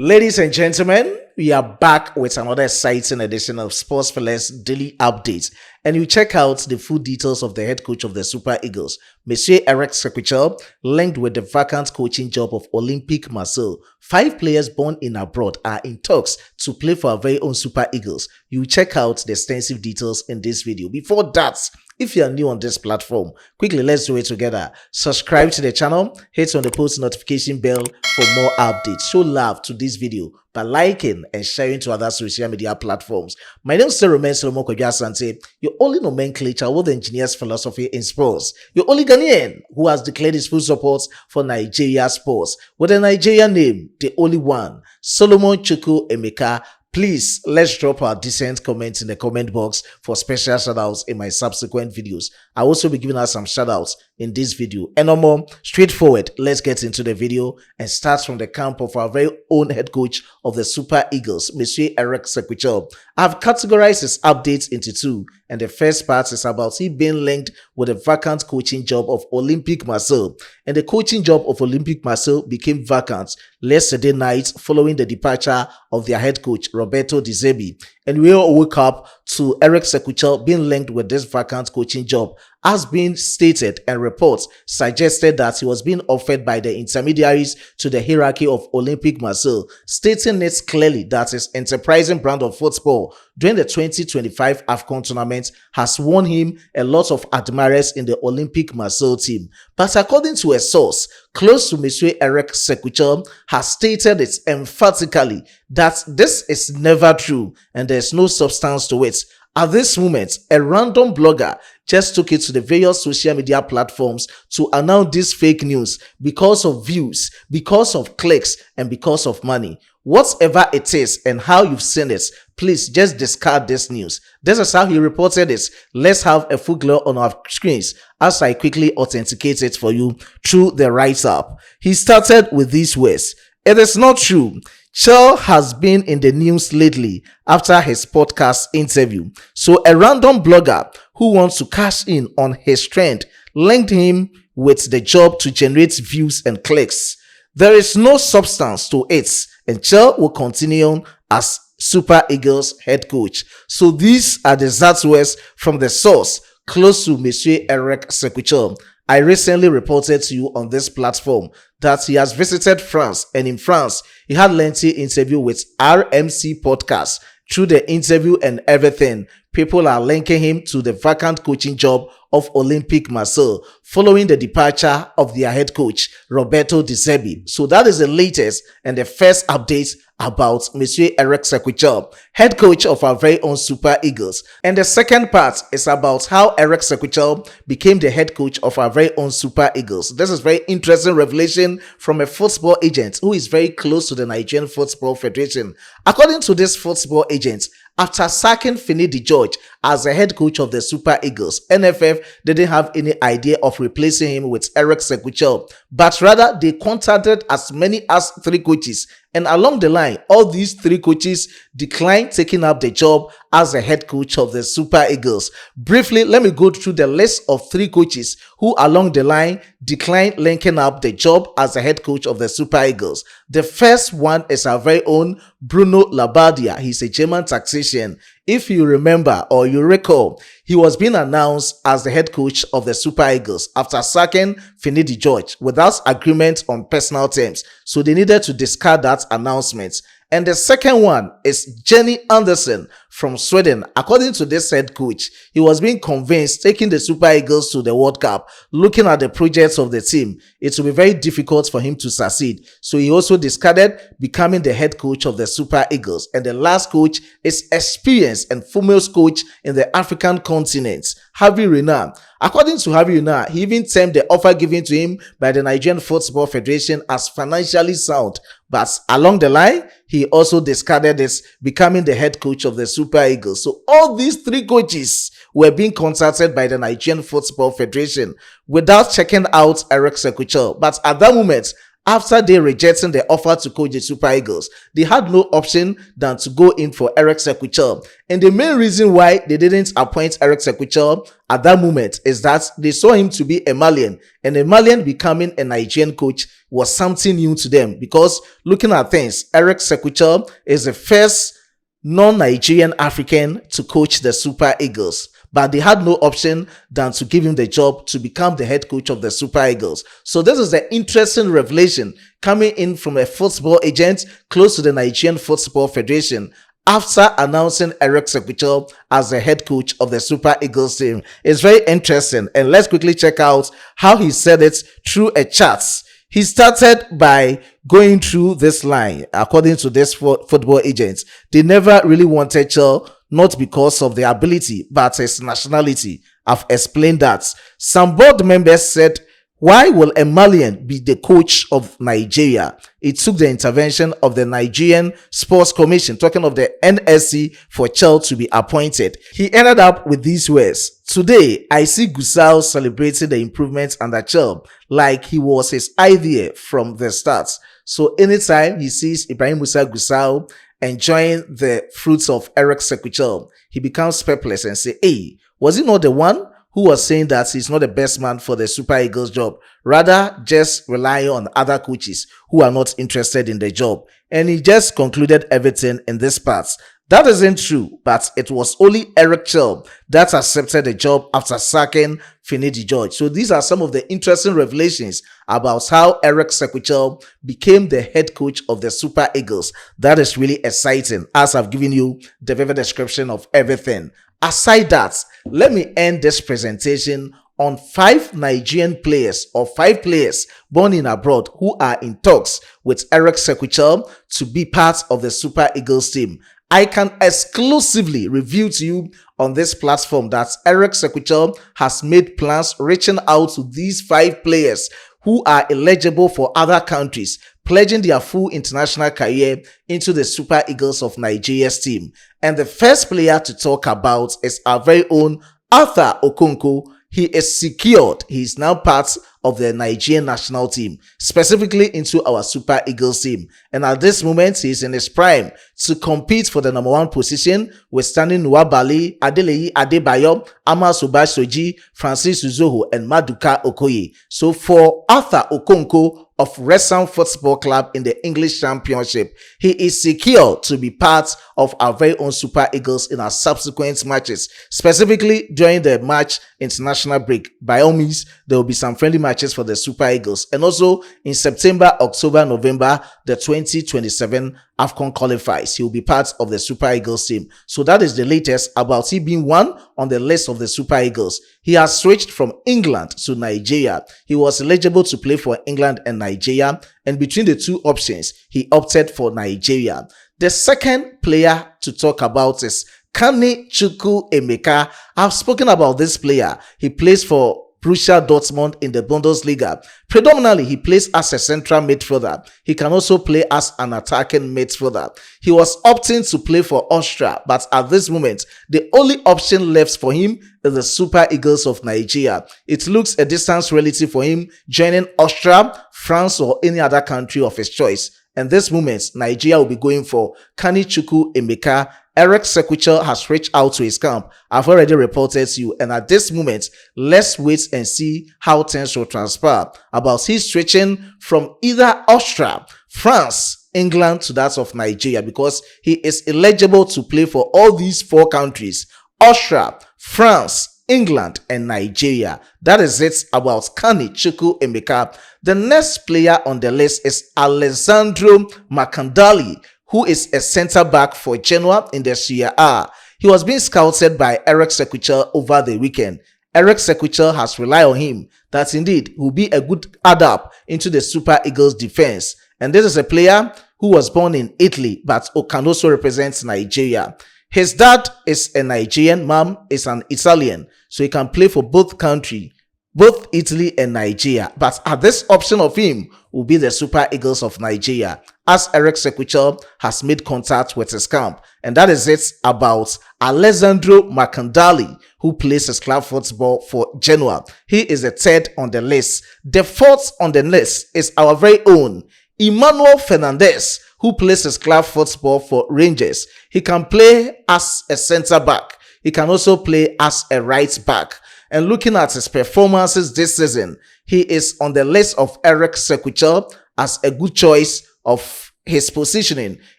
Ladies and gentlemen, we are back with another exciting edition of Sports Fellas Daily Updates, and you check out the full details of the head coach of the Super Eagles, Monsieur Eric Sequichel, linked with the vacant coaching job of Olympique Marseille. 5 players born in abroad are in talks to play for our very own Super Eagles. You check out the extensive details in this video. Before that, if you are new on this platform, quickly let's do it together. Subscribe to the channel, hit on the post notification bell for more updates. Show love to this video by liking and sharing to other social media platforms. My name is Romain Solomon Asante, your only nomenclature with the engineer's philosophy in sports. Your only Ghanaian who has declared his full support for Nigeria sports. With a Nigerian name, the only one, Solomon Chukwu Emeka. Please, let's drop our decent comments in the comment box for special shoutouts in my subsequent videos. I'll also be giving us some shoutouts in this video. And no more, straightforward, let's get into the video and start from the camp of our very own head coach of the Super Eagles, Monsieur Eric Sequichel. I've categorized his updates into 2, and the first part is about he being linked with the vacant coaching job of Olympique Marseille. And the coaching job of Olympique Marseille became vacant yesterday night following the departure of their head coach, Roberto De Zerbi. And we all woke up to Eric Sequichel being linked with this vacant coaching job. As being stated, and reports suggested that he was being offered by the intermediaries to the hierarchy of Olympique Marseille, stating it clearly that his enterprising brand of football during the 2025 AFCON tournament has won him a lot of admirers in the Olympique Marseille team. But according to a source close to Monsieur Eric Sequichel, has stated it emphatically that this is never true and there's no substance to it. At this moment, a random blogger just took it to the various social media platforms to announce this fake news because of views, because of clicks, and because of money. Whatever it is and how you've seen it, please just discard this news. This is how he reported it. Let's have a full glare on our screens as I quickly authenticate it for you through the write-up. He started with these words. It is not true. Chelle has been in the news lately after his podcast interview. So a random blogger who wants to cash in on his trend linked him with the job to generate views and clicks. There is no substance to it, and Chelle will continue as Super Eagles head coach. So these are the exact words from the source close to Monsieur Eric Sequichel. I recently reported to you on this platform that he has visited France, and in France, he had a lengthy interview with RMC Podcast. Through the interview and everything, people are linking him to the vacant coaching job of Olympique Marseille following the departure of their head coach, Roberto De Zerbi. So that is the latest and the first update about Monsieur Eric Sequichel, head coach of our very own Super Eagles. And the second part is about how Eric Sequichel became the head coach of our very own Super Eagles. This is very interesting revelation from a football agent who is very close to the Nigerian Football Federation. According to this football agent, after sacking Fini DeGeorge as the head coach of the Super Eagles, NFF didn't have any idea of replacing him with Eric Sequichel, but rather they contacted as many as 3 coaches, and along the line, all these 3 coaches declined taking up the job as the head coach of the Super Eagles. Briefly, let me go through the list of 3 coaches who along the line declined linking up the job as the head coach of the Super Eagles. The first one is our very own Bruno Labbadia. He's a German tactician. If you remember or you recall, he was being announced as the head coach of the Super Eagles after sacking Fini DeGeorge without agreement on personal terms. So they needed to discard that announcement. And the second one is Jenny Anderson from Sweden. According to this head coach, he was being convinced taking the Super Eagles to the World Cup, looking at the projects of the team, it will be very difficult for him to succeed. So he also discarded becoming the head coach of the Super Eagles. And the last coach is experienced and foremost coach in the African continent, Harvey Renard. According to Harvey Renard, he even termed the offer given to him by the Nigerian Football Federation as financially sound. But along the line, he also discarded this, becoming the head coach of the Super Eagles. So all these 3 coaches were being contacted by the Nigerian Football Federation without checking out Eric Sequichel. But at that moment, After they rejecting the offer to coach the Super Eagles, they had no option than to go in for Eric Sequichel. And the main reason why they didn't appoint Eric Sequichel at that moment is that they saw him to be a Malian, and a Malian becoming a Nigerian coach was something new to them, because looking at things, Eric Sequichel is the first non-Nigerian African to coach the Super Eagles. But they had no option than to give him the job to become the head coach of the Super Eagles. So this is the interesting revelation coming in from a football agent close to the Nigerian Football Federation after announcing Eric Sequichel as the head coach of the Super Eagles team. It's very interesting, and let's quickly check out how he said it through a chat. He started by going through this line. According to this football agent, they never really wanted Chelle, not because of their ability, but his nationality. I've explained that. Some board members said, why will a Malian be the coach of Nigeria? It took the intervention of the Nigerian Sports Commission, talking of the NSC, for Chelle to be appointed. He ended up with these words: today, I see Gusau celebrating the improvements under Chelle, like he was his idea from the start. So anytime he sees Ibrahim Musa Gusau enjoying the fruits of Eric Sequichel, he becomes perplexed and say, hey, was he not the one who was saying that he's not the best man for the Super Eagles job, rather just relying on other coaches who are not interested in the job? And he just concluded everything in this part. That isn't true, but it was only Eric Chelle that accepted the job after sacking Finidi George. So these are some of the interesting revelations about how Eric Sequichel became the head coach of the Super Eagles. That is really exciting, as I've given you the vivid description of everything. Aside that, let me end this presentation on 5 Nigerian players, or 5 players born in abroad, who are in talks with Eric Sequichel to be part of the Super Eagles team. I can exclusively reveal to you on this platform that Eric Sequichel has made plans reaching out to these 5 players who are eligible for other countries, pledging their full international career into the Super Eagles of Nigeria's team. And the first player to talk about is our very own Arthur Okonkwo. He is secured. He is now part of the Nigerian national team, specifically into our Super Eagles team. And at this moment, he is in his prime to compete for the #1 position with standing Nwabali, Adeleyi Adebayo, Ama Subash Soji, Francis Uzoho, and Maduka Okoye. So for Arthur Okonkwo of Wrexham Football Club in the English Championship, he is secure to be part of our very own Super Eagles in our subsequent matches, specifically during the March international break. By all means, there will be some friendly matches for the Super Eagles, and also in September, October, November, the 2027 AFCON qualifiers, he will be part of the Super Eagles team. So that is the latest about he being one on the list of the Super Eagles. He has switched from England to Nigeria. He was eligible to play for England and Nigeria, and between the two options, he opted for Nigeria. The second player to talk about is Kani Chukwu Emeka. I've spoken about this player. He plays for Borussia Dortmund in the Bundesliga. Predominantly, he plays as a central midfielder. He can also play as an attacking midfielder. He was opting to play for Austria, but at this moment, the only option left for him is the Super Eagles of Nigeria. It looks a distance relative for him joining Austria, France, or any other country of his choice. And this moment, Nigeria will be going for Kani Chukwu Emeka. Eric Sequichel has reached out to his camp. I've already reported to you, and at this moment, let's wait and see how things will transpire about his switching from either Austria, France, England to that of Nigeria, because he is eligible to play for all these 4 countries: Austria, France, England, and Nigeria. That is it about Kani Chukwu Emeka. The next player on the list is Alessandro Makandali, who is a center-back for Genoa in the Serie A. He was being scouted by Eric Sequichel over the weekend. Eric Sequichel has relied on him that indeed he will be a good add-up into the Super Eagles defense. And this is a player who was born in Italy but can also represent Nigeria. His dad is a Nigerian, mom is an Italian, so he can play for both countries, both Italy and Nigeria. But at this option of him will be the Super Eagles of Nigeria. as Eric Sequichel has made contact with his camp. And that is it about Alessandro Makandali, who plays his club football for Genoa. He is the third on the list. The fourth on the list is our very own Emmanuel Fernandez, who plays his club football for Rangers. He can play as a centre back. He can also play as a right back. And looking at his performances this season, he is on the list of Eric Sequichel as a good choice of his positioning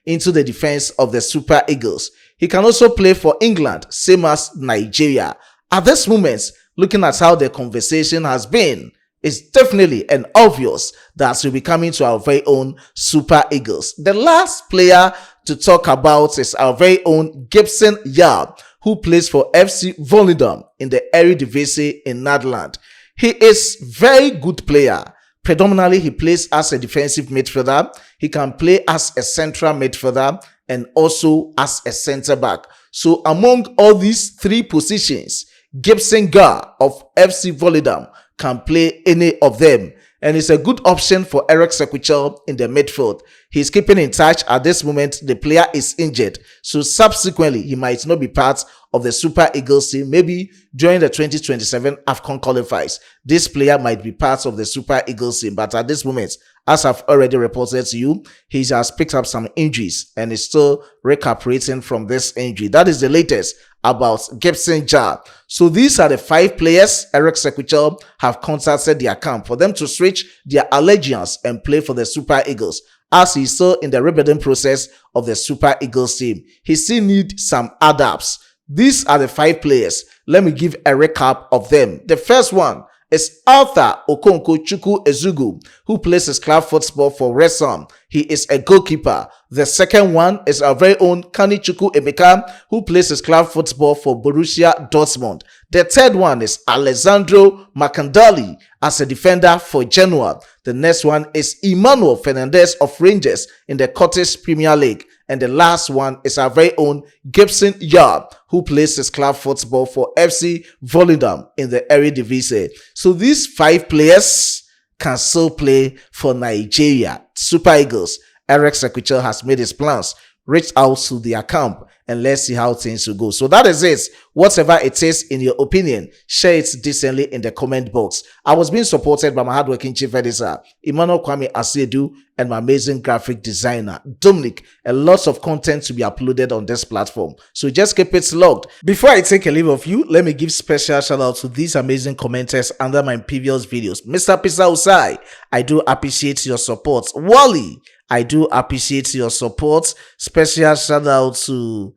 into the defense of the Super Eagles. He can also play for England, same as Nigeria. At this moment, looking at how the conversation has been, it's definitely and obvious that he'll be coming to our very own Super Eagles. The last player to talk about is our very own Gibson Yard, who plays for FC Volendam in the Eredivisie in Netherlands. He is very good player. Predominantly, he plays as a defensive midfielder. He can play as a central midfielder and also as a centre back. So among all these three positions, Gibson Gar of FC Volendam can play any of them. And it's a good option for Eric Sequichel in the midfield. He's keeping in touch. At this moment, the player is injured. So subsequently, he might not be part of the Super Eagles team. Maybe during the 2027 AFCON qualifiers, this player might be part of the Super Eagles team. But at this moment, as I've already reported to you, he has picked up some injuries and is still recuperating from this injury. That is the latest about Gibson Jar. So these are the 5 players Eric Sequichel have contacted their camp for them to switch their allegiance and play for the Super Eagles, as he's still in the rebuilding process of the Super Eagles team. He still needs some adapts. These are the 5 players. Let me give a recap of them. The first one is Arthur Okonkwo Chukwu Ezugu, who plays his club football for Wrexham. He is a goalkeeper. The second one is our very own Kani Chukwu Emeka, who plays his club football for Borussia Dortmund. The third one is Alessandro Makandali as a defender for Genoa. The next one is Emmanuel Fernandez of Rangers in the Scottish Premier League. And the last one is our very own Gibson Yard, who plays his club football for FC Volendam in the Eredivisie. So these 5 players can still play for Nigeria. Super Eagles. Eric Sequichel has made his plans. Reach out to their camp and let's see how things will go. So that is it. Whatever it is in your opinion, share it decently in the comment box. I was being supported by my hardworking chief editor, Emmanuel Kwame Asiedu, and my amazing graphic designer, Dominic, and lots of content to be uploaded on this platform. So just keep it logged. Before I take a leave of you, let me give special shout out to these amazing commenters under my previous videos. Mr. Pisa Usai, I do appreciate your support. Wally, I do appreciate your support. Special shout out to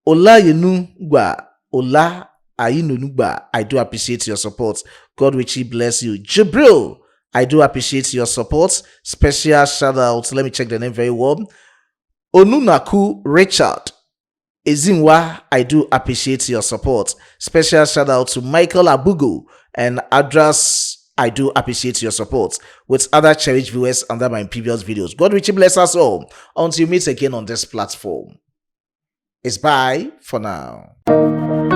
Ola Yenugba, Ola Ayinunugba. I do appreciate your support. God richly bless you. Jibril, I do appreciate your support. Special shout out. Let me check the name very well. Onunaku Richard Ezinwa, I do appreciate your support. Special shout out to Michael Abugo and Adras. I do appreciate your support with other cherished viewers under my previous videos. God richly bless us all. Until we meet again on this platform. It's bye for now.